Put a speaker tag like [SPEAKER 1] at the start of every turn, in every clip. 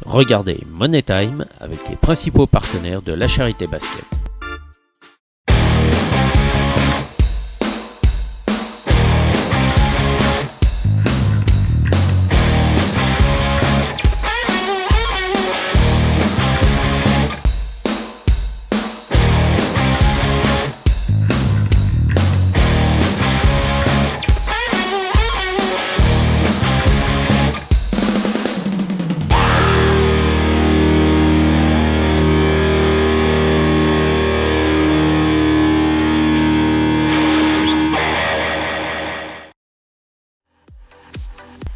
[SPEAKER 1] Regardez Money Time avec les principaux partenaires de La Charité Basket.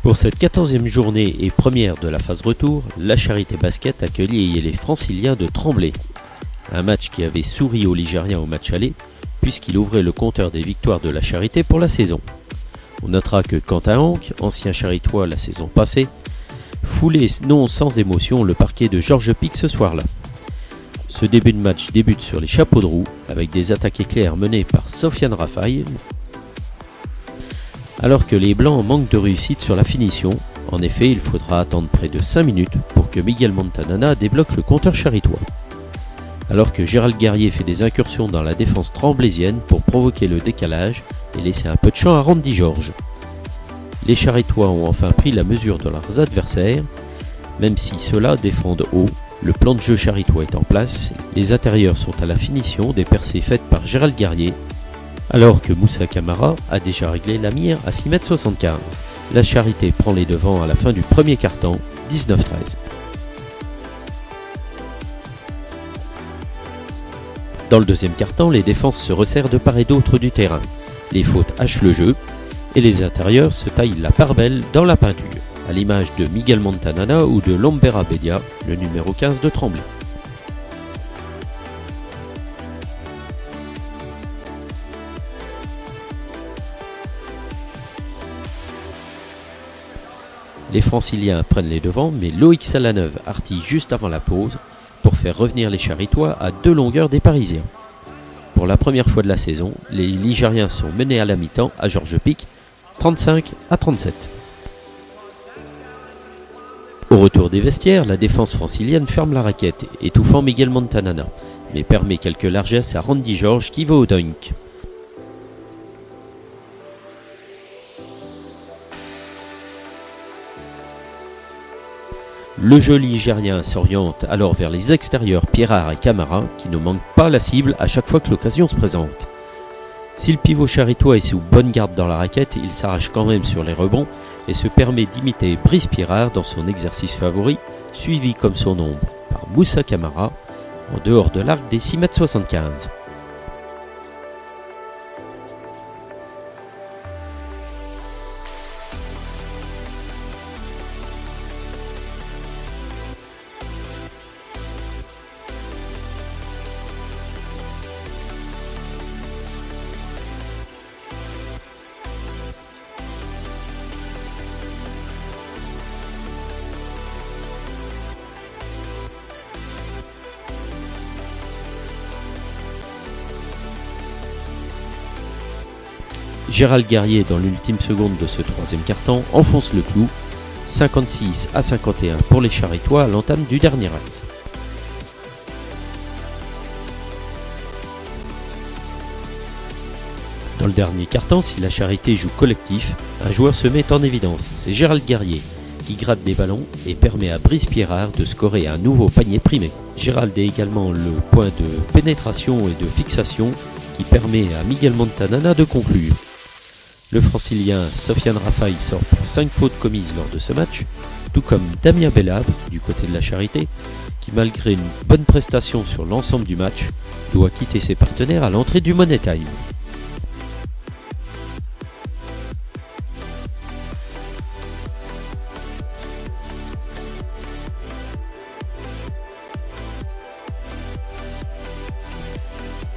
[SPEAKER 1] Pour cette 14e journée et première de la phase retour, La Charité Basket accueillait les Franciliens de Tremblay. Un match qui avait souri aux Ligériens au match aller, puisqu'il ouvrait le compteur des victoires de La Charité pour la saison. On notera que Quentin Hanck, ancien charitois la saison passée, foulait non sans émotion le parquet de Georges Pic ce soir-là. Ce début de match débute sur les chapeaux de roue, avec des attaques éclairs menées par Sofiane Raphaël, alors que les Blancs manquent de réussite sur la finition. En effet, il faudra attendre près de 5 minutes pour que Miguel Montanana débloque le compteur charitois. Alors que Gérald Guerrier fait des incursions dans la défense tremblaisienne pour provoquer le décalage et laisser un peu de champ à Randy Georges. Les Charitois ont enfin pris la mesure de leurs adversaires, même si ceux-là défendent haut. Le plan de jeu charitois est en place, les intérieurs sont à la finition des percées faites par Gérald Guerrier, alors que Moussa Camara a déjà réglé la mire à 6,75 m. La Charité prend les devants à la fin du premier quart-temps, 19-13. Dans le deuxième quart-temps, les défenses se resserrent de part et d'autre du terrain. Les fautes hachent le jeu et les intérieurs se taillent la part belle dans la peinture, à l'image de Miguel Montanana ou de Lombera Bedia, le numéro 15 de Tremblay. Les Franciliens prennent les devants, mais Loïc Salaneuve artille juste avant la pause pour faire revenir les Charitois à 2 longueurs des Parisiens. Pour la première fois de la saison, les Ligériens sont menés à la mi-temps à Georges Pic, 35-37. Au retour des vestiaires, la défense francilienne ferme la raquette, étouffant Miguel Montanana, mais permet quelques largesses à Randy Georges qui va au dunk. Le jeu ligérien s'oriente alors vers les extérieurs Pierrard et Camara qui ne manquent pas la cible à chaque fois que l'occasion se présente. Si le pivot charitois est sous bonne garde dans la raquette, il s'arrache quand même sur les rebonds et se permet d'imiter Brice Pierrard dans son exercice favori, suivi comme son ombre par Moussa Camara en dehors de l'arc des 6,75 m. Gérald Guerrier, dans l'ultime seconde de ce troisième quart-temps, enfonce le clou, 56-51 pour les Charitois à l'entame du dernier acte. Dans le dernier quart-temps, si la Charité joue collectif, un joueur se met en évidence, c'est Gérald Guerrier, qui gratte des ballons et permet à Brice Pierrard de scorer un nouveau panier primé. Gérald est également le point de pénétration et de fixation qui permet à Miguel Montanana de conclure. Le Francilien Sofiane Raphaël sort pour 5 fautes commises lors de ce match, tout comme Damien Bellab du côté de la Charité, qui malgré une bonne prestation sur l'ensemble du match, doit quitter ses partenaires à l'entrée du Money Time.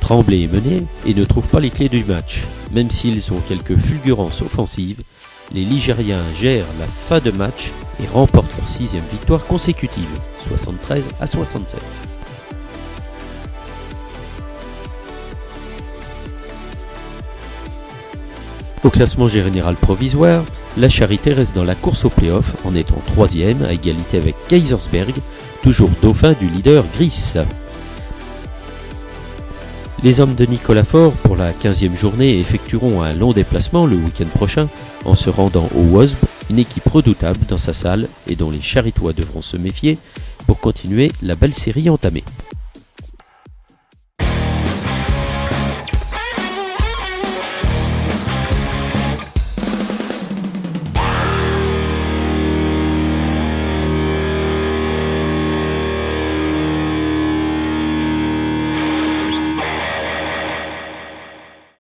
[SPEAKER 1] Tremblay est mené et ne trouve pas les clés du match. Même s'ils ont quelques fulgurances offensives, les Ligériens gèrent la fin de match et remportent leur 6e victoire consécutive, 73-67. Au classement général provisoire, la Charité reste dans la course au play-off en étant 3e à égalité avec Kaisersberg, toujours dauphin du leader Gris. Les hommes de Nicolas Faure, pour la 15e journée, effectueront un long déplacement le week-end prochain en se rendant au Wasp, une équipe redoutable dans sa salle et dont les Charitois devront se méfier pour continuer la belle série entamée.